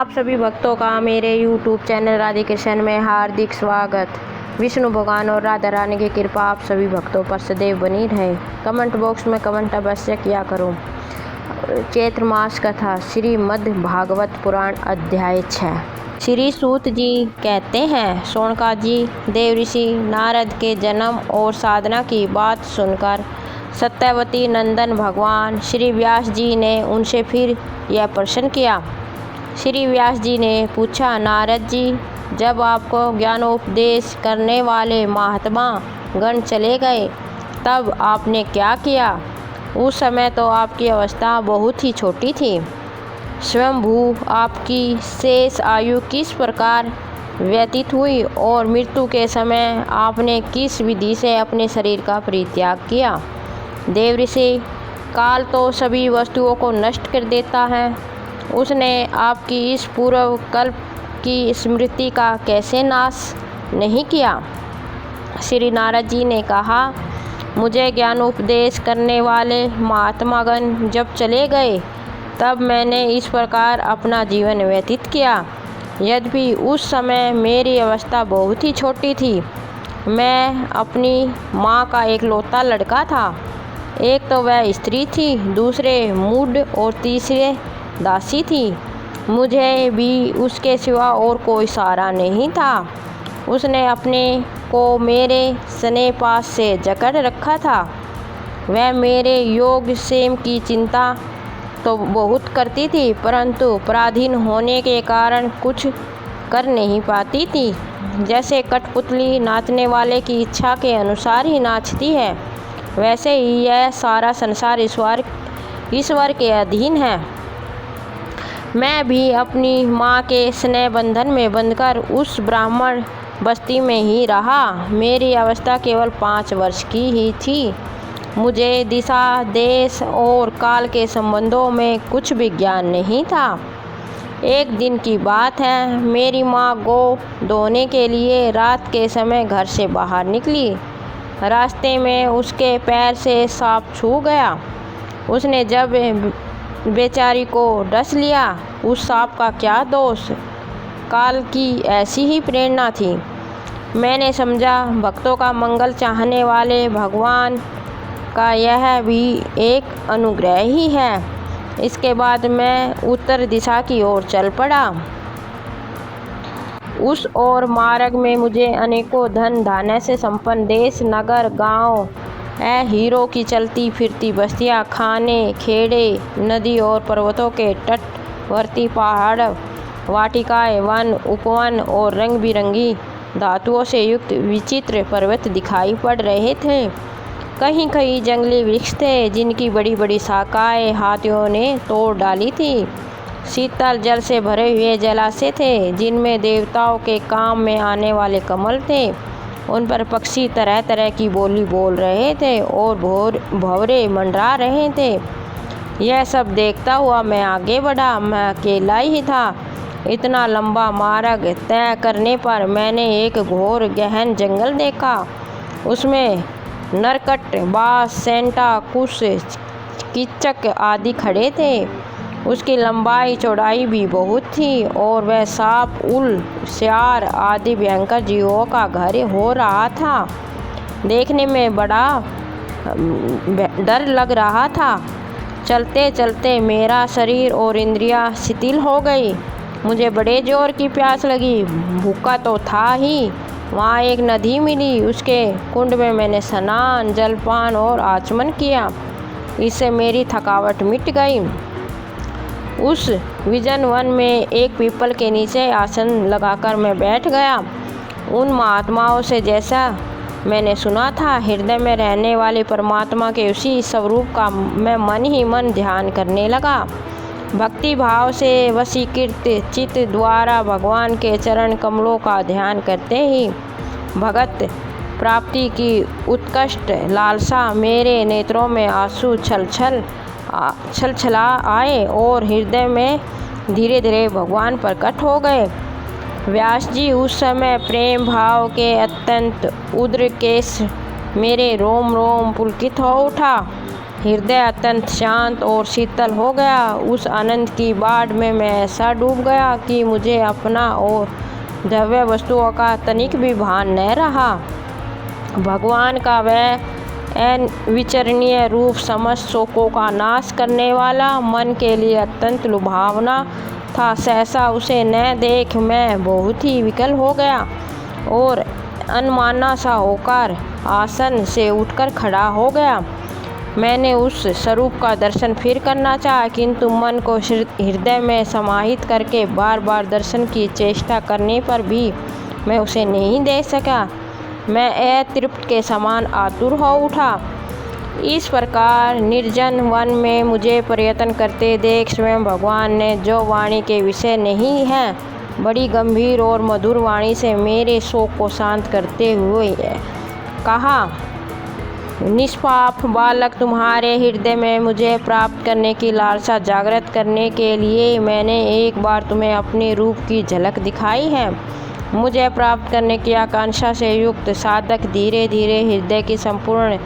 आप सभी भक्तों का मेरे YouTube चैनल राधे कृष्ण में हार्दिक स्वागत। विष्णु भगवान और राधा रानी की कृपा आप सभी भक्तों पर सदैव बनी रहे। कमेंट बॉक्स में कमेंट अवश्य किया करो। चैत्र मास कथा श्रीमद् भागवत पुराण अध्याय 6। श्री सूत जी कहते हैं, शौनकादि जी देव ऋषि नारद के जन्म और साधना की बात सुनकर सत्यवती नंदन भगवान श्री व्यास जी ने उनसे फिर यह प्रश्न किया। श्री व्यास जी ने पूछा, नारद जी, जब आपको ज्ञानोपदेश करने वाले महात्मा गण चले गए तब आपने क्या किया? उस समय तो आपकी अवस्था बहुत ही छोटी थी। स्वयंभू आपकी शेष आयु किस प्रकार व्यतीत हुई और मृत्यु के समय आपने किस विधि से अपने शरीर का परित्याग किया? देव ऋषि, काल तो सभी वस्तुओं को नष्ट कर देता है। उसने आपकी इस पूर्व कल्प की स्मृति का कैसे नाश नहीं किया? श्री नारद जी ने कहा, मुझे ज्ञानोपदेश करने वाले महात्मागण जब चले गए तब मैंने इस प्रकार अपना जीवन व्यतीत किया। यद्यपि उस समय मेरी अवस्था बहुत ही छोटी थी। मैं अपनी माँ का एकलौता लड़का था। एक तो वह स्त्री थी, दूसरे मूढ़ और तीसरे दासी थी। मुझे भी उसके सिवा और कोई सहारा नहीं था। उसने अपने को मेरे स्नेह पास से जकड़ रखा था। वह मेरे योग क्षेम की चिंता तो बहुत करती थी, परंतु पराधीन होने के कारण कुछ कर नहीं पाती थी। जैसे कठपुतली नाचने वाले की इच्छा के अनुसार ही नाचती है, वैसे ही यह सारा संसार ईश्वर के अधीन है। मैं भी अपनी माँ के स्नेह बंधन में बंधकर उस ब्राह्मण बस्ती में ही रहा। मेरी अवस्था केवल 5 वर्ष की ही थी। मुझे दिशा, देश और काल के संबंधों में कुछ भी ज्ञान नहीं था। एक दिन की बात है, मेरी माँ गौ धोने के लिए रात के समय घर से बाहर निकली। रास्ते में उसके पैर से सांप छू गया। उसने जब बेचारी को डस लिया। उस सांप का क्या दोष, काल की ऐसी ही प्रेरणा थी। मैंने समझा, भक्तों का मंगल चाहने वाले भगवान का यह भी एक अनुग्रह ही है। इसके बाद मैं उत्तर दिशा की ओर चल पड़ा। उस ओर मार्ग में मुझे अनेकों धन धान्य से संपन्न देश, नगर, गांव, हीरों की चलती फिरती बस्तियां, खाने, खेड़े, नदी और पर्वतों के तटवर्ती पहाड़, वाटिकाएं, वन, उपवन और रंग बिरंगी धातुओं से युक्त विचित्र पर्वत दिखाई पड़ रहे थे। कहीं कहीं जंगली वृक्ष थे जिनकी बड़ी बड़ी शाखाएं हाथियों ने तोड़ डाली थी। शीतल जल से भरे हुए जलाशय थे जिनमें देवताओं के काम में आने वाले कमल थे। उन पर पक्षी तरह तरह की बोली बोल रहे थे और भंवरे मंडरा रहे थे। यह सब देखता हुआ मैं आगे बढ़ा। मैं अकेला ही था। इतना लंबा मार्ग तय करने पर मैंने एक घोर गहन जंगल देखा। उसमें नरकट, बाज, सेंटा, कुश, कीचक आदि खड़े थे। उसकी लंबाई चौड़ाई भी बहुत थी और वह सांप, उल, सियार आदि भयंकर जीवों का घर हो रहा था। देखने में बड़ा डर लग रहा था। चलते चलते मेरा शरीर और इंद्रियां शिथिल हो गई। मुझे बड़े जोर की प्यास लगी। भूखा तो था ही। वहाँ एक नदी मिली। उसके कुंड में मैंने स्नान, जलपान और आचमन किया। इससे मेरी थकावट मिट गई। उस विजन वन में एक पीपल के नीचे आसन लगाकर मैं बैठ गया। उन महात्माओं से जैसा मैंने सुना था, हृदय में रहने वाले परमात्मा के उसी स्वरूप का मैं मन ही मन ध्यान करने लगा। भक्ति भाव से वशीकृत चित्त द्वारा भगवान के चरण कमलों का ध्यान करते ही भगत प्राप्ति की उत्कृष्ट लालसा मेरे नेत्रों में आंसू छलछला आए और हृदय में धीरे धीरे भगवान प्रकट हो गए। व्यास जी, उस समय प्रेम भाव के अत्यंत उद्र केश मेरे रोम रोम पुलकित हो उठा। हृदय अत्यंत शांत और शीतल हो गया। उस आनंद की बाढ़ में मैं ऐसा डूब गया कि मुझे अपना और द्रव्य वस्तुओं का तनिक भी भान न रहा। भगवान का वह अविचरणीय रूप समस्त शोकों का नाश करने वाला मन के लिए अत्यंत लुभावना था। सहसा उसे न देख मैं बहुत ही विकल हो गया और अनमाना सा होकर आसन से उठकर खड़ा हो गया। मैंने उस स्वरूप का दर्शन फिर करना चाहा, किंतु मन को हृदय में समाहित करके बार बार दर्शन की चेष्टा करने पर भी मैं उसे नहीं देख सका। मैं अतृप्त के समान आतुर हो उठा। इस प्रकार निर्जन वन में मुझे प्रयत्न करते देख स्वयं भगवान ने, जो वाणी के विषय नहीं है, बड़ी गंभीर और मधुर वाणी से मेरे शोक को शांत करते हुए कहा, निष्पाप बालक, तुम्हारे हृदय में मुझे प्राप्त करने की लालसा जागृत करने के लिए मैंने एक बार तुम्हें अपने रूप की झलक दिखाई है। मुझे प्राप्त करने की आकांक्षा से युक्त साधक धीरे धीरे हृदय की संपूर्ण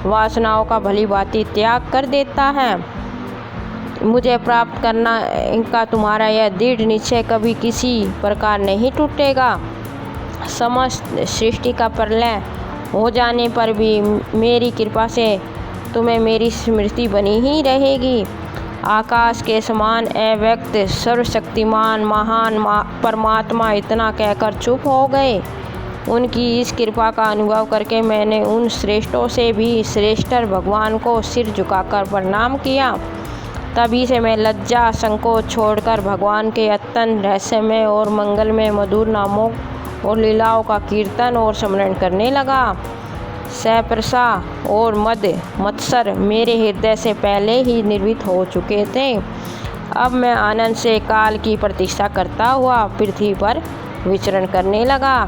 वासनाओं का भली भांति त्याग कर देता है। मुझे प्राप्त करना का तुम्हारा यह दृढ़ निश्चय कभी किसी प्रकार नहीं टूटेगा। समस्त सृष्टि का प्रलय हो जाने पर भी मेरी कृपा से तुम्हें मेरी स्मृति बनी ही रहेगी। आकाश के समान अव्यक्त सर्वशक्तिमान महान परमात्मा इतना कहकर चुप हो गए। उनकी इस कृपा का अनुभव करके मैंने उन श्रेष्ठों से भी श्रेष्ठतर भगवान को सिर झुकाकर प्रणाम किया। तभी से मैं लज्जा संकोच छोड़कर भगवान के अत्यंत रहस्यमय और मंगलमय मधुर नामों और लीलाओं का कीर्तन और स्मरण करने लगा। सहप्रसा और मत्सर मेरे हृदय से पहले ही निर्मित हो चुके थे। अब मैं आनंद से काल की प्रतीक्षा करता हुआ पृथ्वी पर विचरण करने लगा।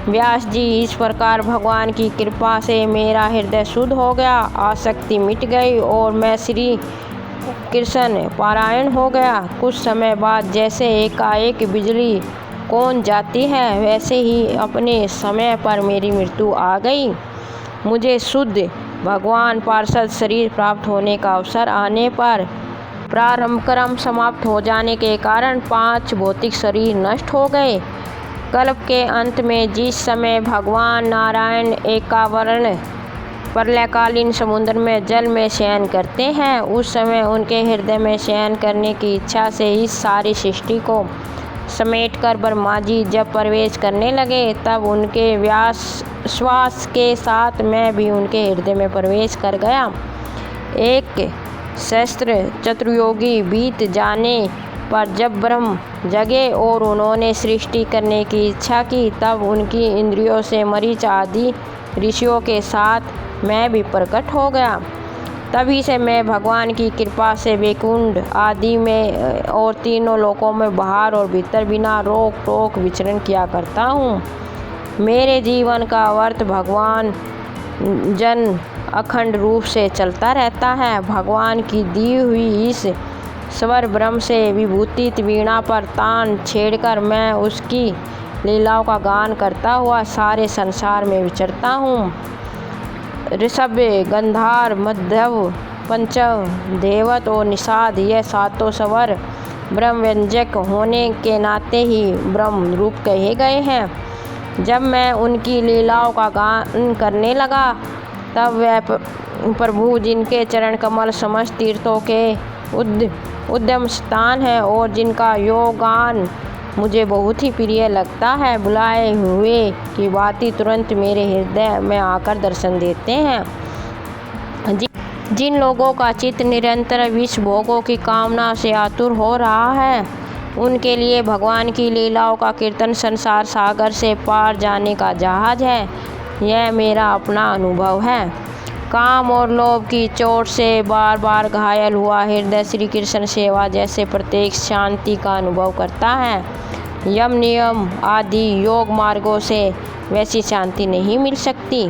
व्यास जी, इस प्रकार भगवान की कृपा से मेरा हृदय शुद्ध हो गया, आसक्ति मिट गई और मैं श्री कृष्ण पारायण हो गया। कुछ समय बाद जैसे एकाएक बिजली कौन जाती है, वैसे ही अपने समय पर मेरी मृत्यु आ गई। मुझे शुद्ध भगवान पार्षद शरीर प्राप्त होने का अवसर आने पर प्रारंभ क्रम समाप्त हो जाने के कारण 5 भौतिक शरीर नष्ट हो गए। कल्प के अंत में जिस समय भगवान नारायण एकावर्ण प्रलयकालीन समुद्र में जल में शयन करते हैं, उस समय उनके हृदय में शयन करने की इच्छा से इस सारी सृष्टि को समेटकर ब्रह्मा जी जब प्रवेश करने लगे, तब उनके श्वास के साथ मैं भी उनके हृदय में प्रवेश कर गया। एक सहस्त्र चतुर्युगी बीत जाने पर जब ब्रह्म जगे और उन्होंने सृष्टि करने की इच्छा की, तब उनकी इंद्रियों से मरीच आदि ऋषियों के साथ मैं भी प्रकट हो गया। तभी से मैं भगवान की कृपा से वैकुंठ आदि में और तीनों लोकों में बाहर और भीतर बिना रोक टोक विचरण किया करता हूँ। मेरे जीवन का वर्त भगवान जन अखंड रूप से चलता रहता है। भगवान की दी हुई इस स्वर ब्रह्म से विभूतित वीणा पर तान छेड़कर मैं उसकी लीलाओं का गान करता हुआ सारे संसार में विचरता हूँ। ऋषभ, गंधार, मध्यव, पंचम, देवत और निषाद, यह सातों स्वर ब्रह्म व्यंजक होने के नाते ही ब्रह्म रूप कहे गए हैं। जब मैं उनकी लीलाओं का गान करने लगा, तब वह प्रभु जिनके चरण कमल समस्त तीर्थों के उद्यम स्थान है और जिनका योगान मुझे बहुत ही प्रिय लगता है, बुलाए हुए की भांति तुरंत मेरे हृदय में आकर दर्शन देते हैं। जिन लोगों का चित्त निरंतर विष भोगों की कामना से आतुर हो रहा है, उनके लिए भगवान की लीलाओं का कीर्तन संसार सागर से पार जाने का जहाज है। यह मेरा अपना अनुभव है। काम और लोभ की चोट से बार बार घायल हुआ हृदय श्री कृष्ण सेवा जैसे प्रत्येक शांति का अनुभव करता है। यम नियम आदि योग मार्गों से वैसी शांति नहीं मिल सकती।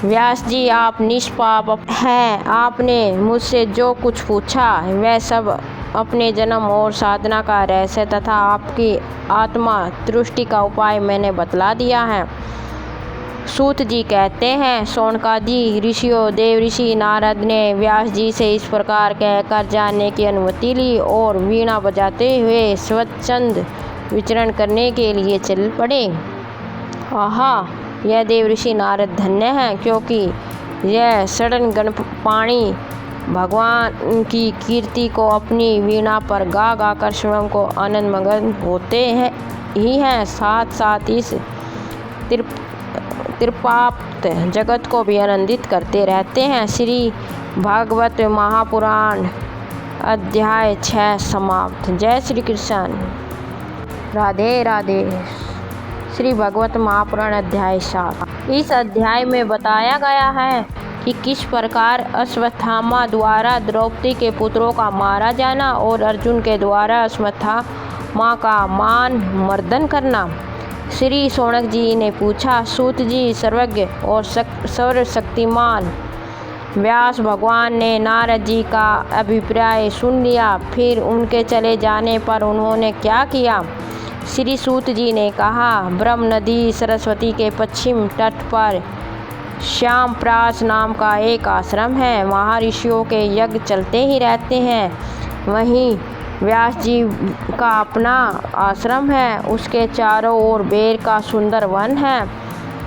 व्यास जी, आप निष्पाप हैं। आपने मुझसे जो कुछ पूछा वह सब अपने जन्म और साधना का रहस्य तथा आपकी आत्मा तुष्टि का उपाय मैंने बतला दिया है। सूत जी कहते हैं, शौनकादि ऋषियों देवऋषि नारद ने व्यास जी से इस प्रकार कहकर जानने की अनुमति ली और वीणा बजाते हुए स्वच्छंद विचरण करने के लिए चल पड़े। आहा, यह देवऋषि नारद धन्य हैं, क्योंकि यह सड़न गणपाणी भगवान की कीर्ति को अपनी वीणा पर गा गा कर स्वयं को आनंद मगन होते हैं, साथ साथ इस त्रिपाप्त जगत को भी आनंदित करते रहते हैं। श्री भागवत महापुराण अध्याय 6 समाप्त। जय श्री कृष्ण। राधे राधे। श्री भागवत महापुराण अध्याय 7। इस अध्याय में बताया गया है कि किस प्रकार अश्वत्थामा द्वारा द्रौपदी के पुत्रों का मारा जाना और अर्जुन के द्वारा अश्वत्थामा का मान मर्दन करना। श्री शौनक जी ने पूछा, सूत जी, सर्वज्ञ और सर्वशक्तिमान व्यास भगवान ने नारद जी का अभिप्राय सुन लिया, फिर उनके चले जाने पर उन्होंने क्या किया? श्री सूत जी ने कहा, ब्रह्म नदी सरस्वती के पश्चिम तट पर श्यामप्रास नाम का एक आश्रम है। वहाँ ऋषियों के यज्ञ चलते ही रहते हैं। वहीं व्यास जी का अपना आश्रम है। उसके चारों ओर बेर का सुंदर वन है।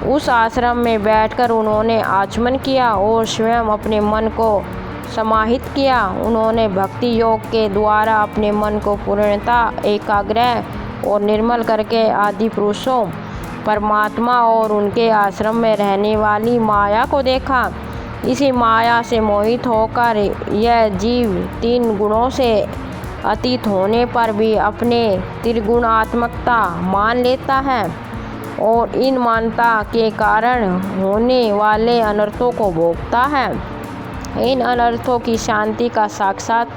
उस आश्रम में बैठकर उन्होंने आचमन किया और स्वयं अपने मन को समाहित किया। उन्होंने भक्ति योग के द्वारा अपने मन को पूर्णतः एकाग्र और निर्मल करके आदि पुरुषों परमात्मा और उनके आश्रम में रहने वाली माया को देखा। इसी माया से मोहित होकर यह जीव 3 गुणों से अतीत होने पर भी अपने त्रिगुणात्मकता मान लेता है और इन मानता के कारण होने वाले अनर्थों को भोगता है। इन अनर्थों की शांति का साक्षात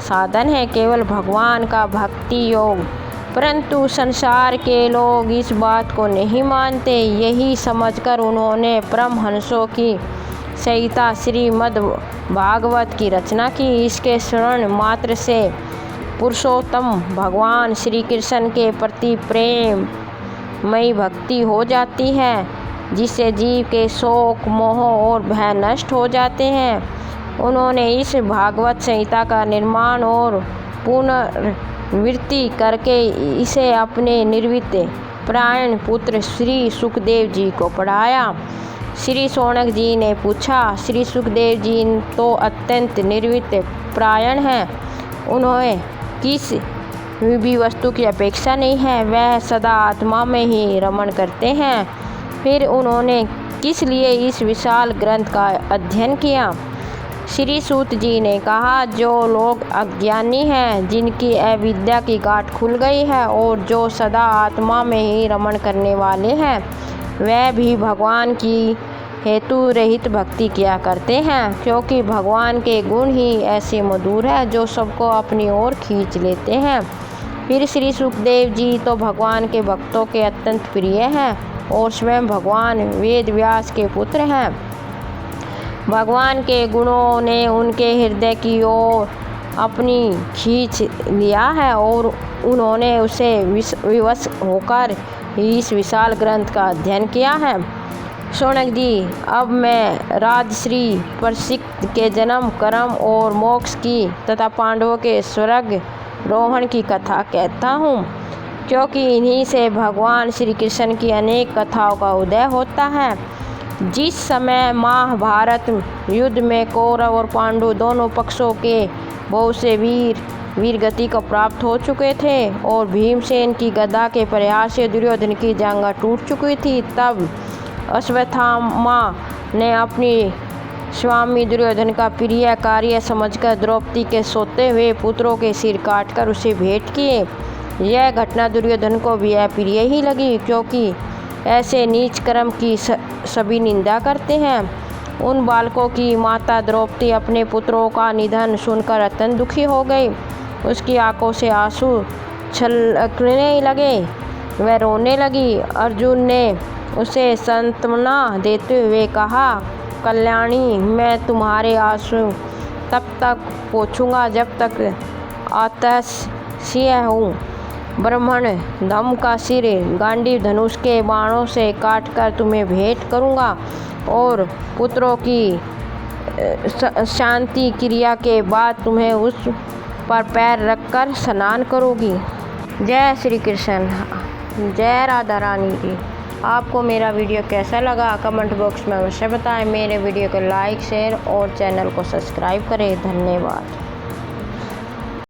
साधन है केवल भगवान का भक्ति योग। परंतु संसार के लोग इस बात को नहीं मानते। यही समझकर उन्होंने परमहंसों की संहिता श्रीमद् भागवत की रचना की। इसके श्रवण मात्र से पुरुषोत्तम भगवान श्री कृष्ण के प्रति प्रेम मई भक्ति हो जाती है, जिससे जीव के शोक मोह और भय नष्ट हो जाते हैं। उन्होंने इस भागवत संहिता का निर्माण और पुनर्वृत्ति करके इसे अपने निर्वित प्राण पुत्र श्री सुखदेव जी को पढ़ाया। श्री शौनक जी ने पूछा, श्री सुखदेव जी तो अत्यंत निर्वित प्रायण हैं, उन्हें किस भी वस्तु की अपेक्षा नहीं है, वह सदा आत्मा में ही रमण करते हैं। फिर उन्होंने किस लिए इस विशाल ग्रंथ का अध्ययन किया? श्री सूत जी ने कहा, जो लोग अज्ञानी हैं, जिनकी अविद्या की गांठ खुल गई है और जो सदा आत्मा में ही रमण करने वाले हैं, वह भी भगवान की हेतु रहित भक्ति किया करते हैं, क्योंकि भगवान के गुण ही ऐसे मधुर हैं जो सबको अपनी ओर खींच लेते हैं। फिर श्री सुखदेव जी तो भगवान के भक्तों के अत्यंत प्रिय हैं और स्वयं भगवान वेद व्यास के पुत्र हैं। भगवान के गुणों ने उनके हृदय की ओर अपनी खींच लिया है और उन्होंने उसे विवश होकर इस विशाल ग्रंथ का अध्ययन किया है। शौनक जी, अब मैं राजश्री परीक्षित के जन्म कर्म और मोक्ष की तथा पांडवों के स्वर्ग रोहण की कथा कहता हूँ, क्योंकि इन्हीं से भगवान श्री कृष्ण की अनेक कथाओं का उदय होता है। जिस समय महाभारत युद्ध में कौरव और पांडु दोनों पक्षों के बहुत से वीर गति को प्राप्त हो चुके थे और भीमसेन की गदा के प्रहार से दुर्योधन की जांघा टूट चुकी थी, तब अश्वत्थामा ने अपनी स्वामी दुर्योधन का प्रिय कार्य समझकर द्रौपदी के सोते हुए पुत्रों के सिर काटकर उसे भेंट किए। यह घटना दुर्योधन को भी अप्रिय ही लगी, क्योंकि ऐसे नीच कर्म की सभी निंदा करते हैं। उन बालकों की माता द्रौपदी अपने पुत्रों का निधन सुनकर अत्यंत दुखी हो गई। उसकी आंखों से आंसू छलकने लगे, वह रोने लगी। अर्जुन ने उसे सांत्वना देते हुए कहा, कल्याणी, मैं तुम्हारे आंसू तब तक पोंछूंगा जब तक आतशीय हूँ। ब्राह्मण धम का सिर गांडीव धनुष के बाणों से काटकर तुम्हें भेंट करूँगा और पुत्रों की शांति क्रिया के बाद तुम्हें उस पर पैर रखकर स्नान करोगी। जय श्री कृष्ण। जय राधा रानी की। आपको मेरा वीडियो कैसा लगा कमेंट बॉक्स में अवश्य बताएं। मेरे वीडियो को लाइक शेयर और चैनल को सब्सक्राइब करें। धन्यवाद।